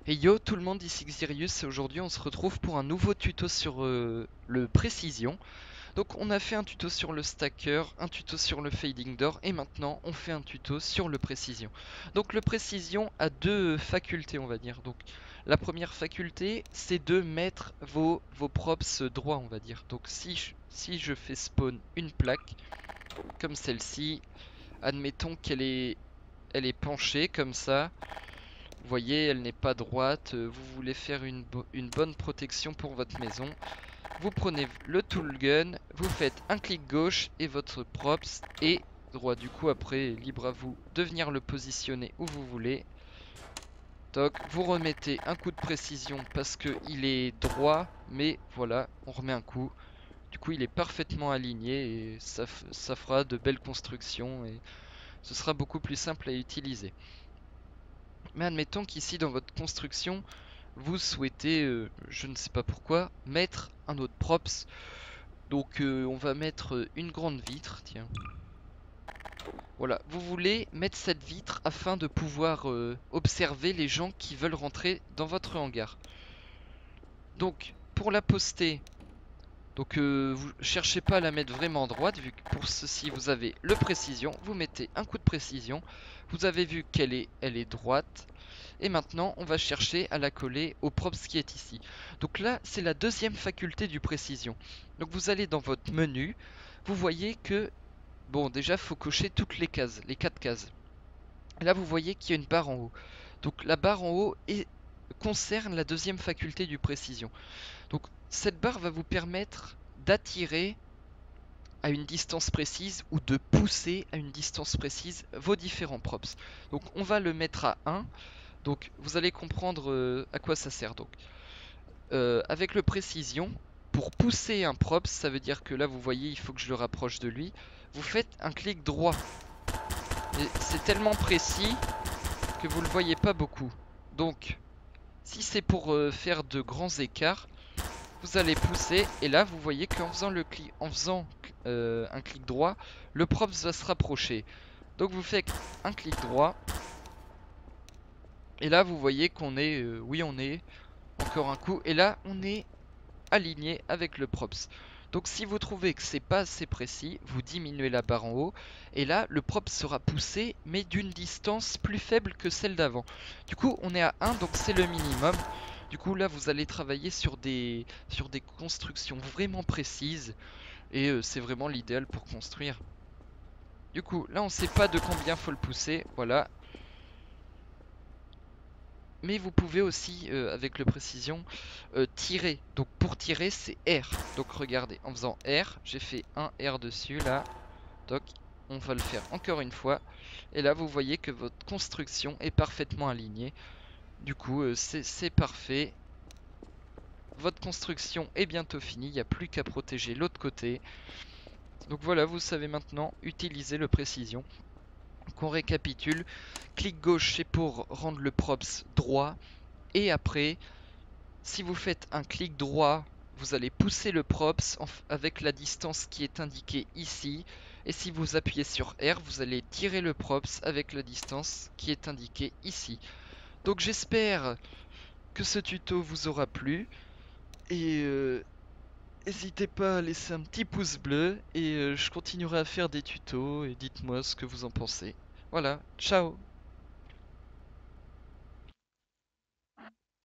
Hey yo tout le monde, ici Xirius et aujourd'hui on se retrouve pour un nouveau tuto sur le précision. Donc on a fait un tuto sur le stacker, un tuto sur le fading door et maintenant on fait un tuto sur le précision. Donc le précision a deux facultés on va dire. Donc la première faculté c'est de mettre vos props droits on va dire. Donc si je fais spawn une plaque comme celle-ci, admettons elle est penchée comme ça. Vous voyez, elle n'est pas droite. Vous voulez faire une bonne protection pour votre maison. Vous prenez le tool gun, vous faites un clic gauche et votre props est droit. Du coup, après, libre à vous de venir le positionner où vous voulez. Toc, vous remettez un coup de précision parce qu'il est droit, mais voilà, on remet un coup. Du coup, il est parfaitement aligné et ça fera de belles constructions et ce sera beaucoup plus simple à utiliser. Mais admettons qu'ici, dans votre construction, vous souhaitez, je ne sais pas pourquoi, mettre un autre props. Donc on va mettre une grande vitre, tiens. Voilà, vous voulez mettre cette vitre afin de pouvoir observer les gens qui veulent rentrer dans votre hangar. Donc pour la poster, donc vous cherchez pas à la mettre vraiment droite, vu que pour ceci vous avez le précision, vous mettez un coup de précision, vous avez vu elle est droite, et maintenant on va chercher à la coller au props qui est ici. Donc là c'est la deuxième faculté du précision. Donc vous allez dans votre menu, vous voyez que, bon déjà il faut cocher toutes les cases, les 4 cases. Là vous voyez qu'il y a une barre en haut. Donc la barre en haut concerne la deuxième faculté du précision. Donc cette barre va vous permettre d'attirer à une distance précise ou de pousser à une distance précise vos différents props. Donc on va le mettre à 1. Donc vous allez comprendre à quoi ça sert. Donc avec le précision, pour pousser un props, ça veut dire que là vous voyez, il faut que je le rapproche de lui. Vous faites un clic droit. Et c'est tellement précis que vous le voyez pas beaucoup. Donc si c'est pour faire de grands écarts, vous allez pousser et là vous voyez qu'en faisant un clic droit, le props va se rapprocher. Donc vous faites un clic droit et là vous voyez qu'on est, oui on est, encore un coup, et là on est aligné avec le props. Donc si vous trouvez que c'est pas assez précis, vous diminuez la barre en haut et là le props sera poussé mais d'une distance plus faible que celle d'avant. Du coup on est à 1 donc c'est le minimum. Du coup là vous allez travailler sur des constructions vraiment précises et c'est vraiment l'idéal pour construire. Du coup là on sait pas de combien faut le pousser, voilà. Mais vous pouvez aussi, avec le précision, tirer. Donc pour tirer, c'est R. Donc regardez, en faisant R, j'ai fait un R dessus là. Donc on va le faire encore une fois. Et là, vous voyez que votre construction est parfaitement alignée. Du coup, c'est parfait. Votre construction est bientôt finie. Il n'y a plus qu'à protéger l'autre côté. Donc voilà, vous savez maintenant utiliser le précision. Donc on récapitule. Clic gauche, c'est pour rendre le props droit. Et après, si vous faites un clic droit, vous allez pousser le props avec la distance qui est indiquée ici. Et si vous appuyez sur R, vous allez tirer le props avec la distance qui est indiquée ici. Donc j'espère que ce tuto vous aura plu. Et n'hésitez pas à laisser un petit pouce bleu. Et je continuerai à faire des tutos. Et dites-moi ce que vous en pensez. Voilà, ciao!